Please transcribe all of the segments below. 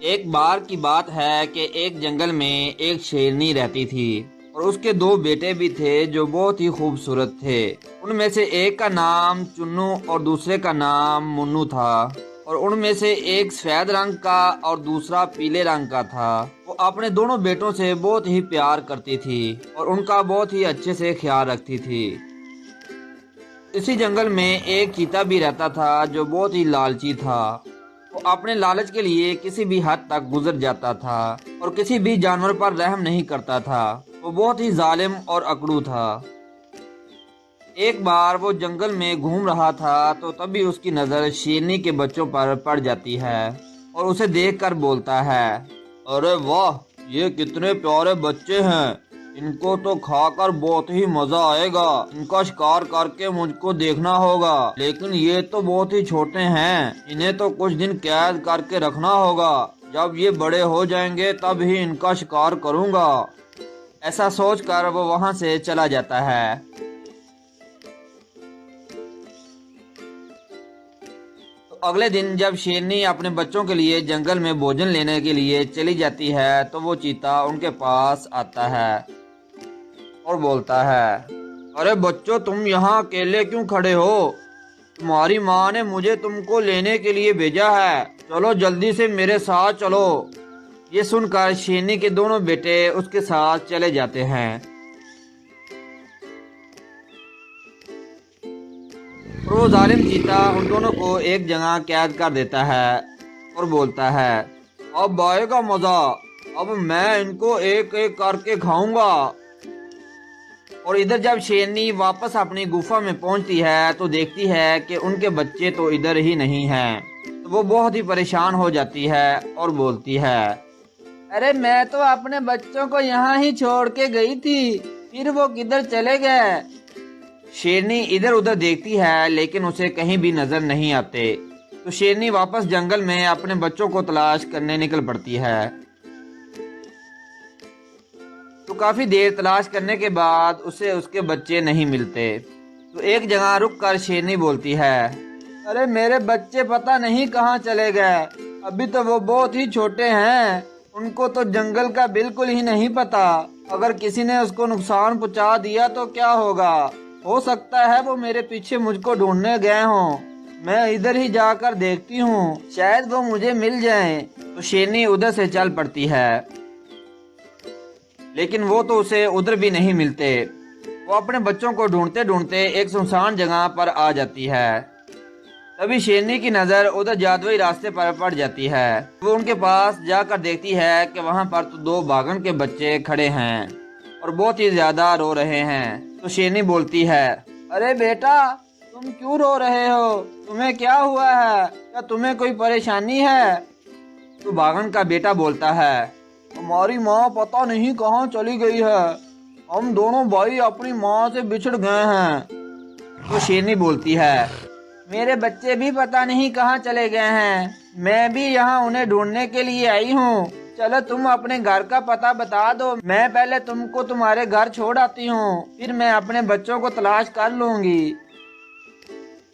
ایک بار کی بات ہے کہ ایک جنگل میں ایک شیرنی رہتی تھی اور اس کے دو بیٹے بھی تھے جو بہت ہی خوبصورت تھے۔ ان میں سے ایک کا نام چنو اور دوسرے کا نام منو تھا، اور ان میں سے ایک سفید رنگ کا اور دوسرا پیلے رنگ کا تھا۔ وہ اپنے دونوں بیٹوں سے بہت ہی پیار کرتی تھی اور ان کا بہت ہی اچھے سے خیال رکھتی تھی۔ اسی جنگل میں ایک چیتا بھی رہتا تھا جو بہت ہی لالچی تھا۔ وہ اپنے لالچ کے لیے کسی بھی حد تک گزر جاتا تھا اور کسی بھی جانور پر رحم نہیں کرتا تھا۔ وہ بہت ہی ظالم اور اکڑو تھا۔ ایک بار وہ جنگل میں گھوم رہا تھا تو تبھی اس کی نظر شیرنی کے بچوں پر پڑ جاتی ہے اور اسے دیکھ کر بولتا ہے، ارے واہ، یہ کتنے پیارے بچے ہیں، ان کو تو کھا کر بہت ہی مزہ آئے گا، ان کا شکار کر کے مجھ کو دیکھنا ہوگا، لیکن یہ تو بہت ہی چھوٹے ہیں، انہیں تو کچھ دن قید کر کے رکھنا ہوگا، جب یہ بڑے ہو جائیں گے تب ہی ان کا شکار کروں گا۔ ایسا سوچ کر وہ وہاں سے چلا جاتا ہے۔ اگلے دن جب شیرنی اپنے بچوں کے لیے جنگل میں بھوجن لینے کے لیے چلی جاتی ہے تو وہ چیتا ان کے پاس آتا ہے اور بولتا ہے، ارے بچوں، تم یہاں اکیلے کیوں کھڑے ہو؟ تمہاری ماں نے مجھے تم کو لینے کے لیے بھیجا ہے، چلو جلدی سے میرے ساتھ چلو۔ یہ سن کر شیرنی کے دونوں بیٹے اس کے ساتھ چلے جاتے ہیں۔ اور وہ ظالم چیتا ان دونوں کو ایک جگہ قید کر دیتا ہے اور بولتا ہے، اب آئے گا مزہ، اب میں ان کو ایک ایک کر کے کھاؤں گا۔ اور ادھر جب شیرنی واپس اپنی گفا میں پہنچتی ہے تو دیکھتی ہے کہ ان کے بچے تو ادھر ہی نہیں ہیں۔ تو وہ بہت ہی پریشان ہو جاتی ہے اور بولتی ہے، ارے میں تو اپنے بچوں کو یہاں ہی چھوڑ کے گئی تھی، پھر وہ کدھر چلے گئے؟ شیرنی ادھر ادھر دیکھتی ہے لیکن اسے کہیں بھی نظر نہیں آتے۔ تو شیرنی واپس جنگل میں اپنے بچوں کو تلاش کرنے نکل پڑتی ہے۔ تو کافی دیر تلاش کرنے کے بعد اسے اس کے بچے نہیں ملتے۔ تو ایک جگہ رک کر شیرنی بولتی ہے، ارے میرے بچے پتہ نہیں کہاں چلے گئے، ابھی تو وہ بہت ہی چھوٹے ہیں، ان کو تو جنگل کا بالکل ہی نہیں پتا، اگر کسی نے اس کو نقصان پہنچا دیا تو کیا ہوگا؟ ہو سکتا ہے وہ میرے پیچھے مجھ کو ڈھونڈنے گئے ہوں، میں ادھر ہی جا کر دیکھتی ہوں، شاید وہ مجھے مل جائیں۔ تو شیرنی ادھر سے چل پڑتی ہے لیکن وہ تو اسے ادھر بھی نہیں ملتے۔ وہ اپنے بچوں کو ڈھونڈتے ڈھونڈتے ایک سنسان جگہ پر آ جاتی ہے۔ تبھی شیرنی کی نظر ادھر جادوئی راستے پر پڑ جاتی ہے۔ وہ ان کے پاس جا کر دیکھتی ہے کہ وہاں پر تو دو باگھن کے بچے کھڑے ہیں اور بہت ہی زیادہ رو رہے ہیں۔ تو شیرنی بولتی ہے، ارے بیٹا، تم کیوں رو رہے ہو؟ تمہیں کیا ہوا ہے؟ کیا تمہیں کوئی پریشانی ہے؟ تو باگھن کا بیٹا بولتا ہے، ہماری ماں پتہ نہیں کہاں چلی گئی ہے، ہم دونوں بھائی اپنی ماں سے بچھڑ گئے ہیں۔ تو شیرنی بولتی ہے، میرے بچے بھی پتہ نہیں کہاں چلے گئے ہیں، میں بھی یہاں انہیں ڈھونڈنے کے لیے آئی ہوں، چلو تم اپنے گھر کا پتہ بتا دو، میں پہلے تم کو تمہارے گھر چھوڑ آتی ہوں، پھر میں اپنے بچوں کو تلاش کر لوں گی۔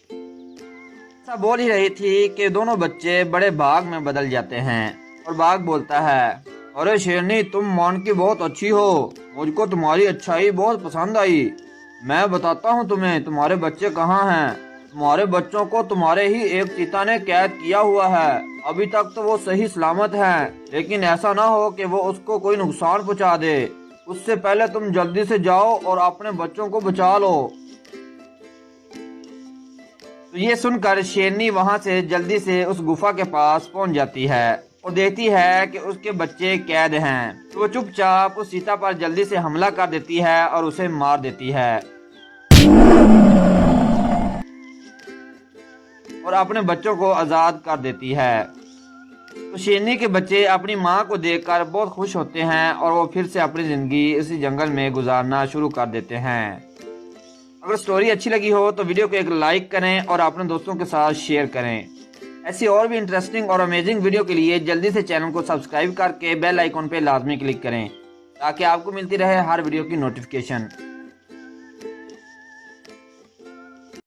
ایسا بول ہی رہی تھی کہ دونوں بچے بڑے باغ میں بدل جاتے ہیں اور باغ بولتا ہے، ارے شیرنی، تم مان کی بہت اچھی ہو، مجھ کو تمہاری اچھائی بہت پسند آئی، میں بتاتا ہوں تمہیں تمہارے بچے کہاں ہیں۔ تمہارے بچوں کو تمہارے ہی ایک چیتا نے قید کیا ہوا ہے، ابھی تک تو وہ صحیح سلامت ہیں، لیکن ایسا نہ ہو کہ وہ اس کو کوئی نقصان پہنچا دے، اس سے پہلے تم جلدی سے جاؤ اور اپنے بچوں کو بچا لو۔ تو یہ سن کر شیرنی وہاں سے جلدی سے اس گفا کے پاس پہنچ جاتی ہے اور دیکھتی ہے کہ اس کے بچے قید ہیں۔ تو وہ چپ چاپ اس چیتا پر جلدی سے حملہ کر دیتی ہے اور اسے مار دیتی ہے اور اپنے بچوں کو آزاد کر دیتی ہے۔ تو شیرنی کے بچے اپنی ماں کو دیکھ کر بہت خوش ہوتے ہیں اور وہ پھر سے اپنی زندگی اسی جنگل میں گزارنا شروع کر دیتے ہیں۔ اگر سٹوری اچھی لگی ہو تو ویڈیو کو ایک لائک کریں اور اپنے دوستوں کے ساتھ شیئر کریں۔ ایسی اور بھی انٹرسٹنگ اور امیزنگ ویڈیو کے لیے جلدی سے چینل کو سبسکرائب کر کے بیل آئیکن پہ لازمی کلک کریں تاکہ آپ کو ملتی رہے ہر ویڈیو کی نوٹیفیکیشن۔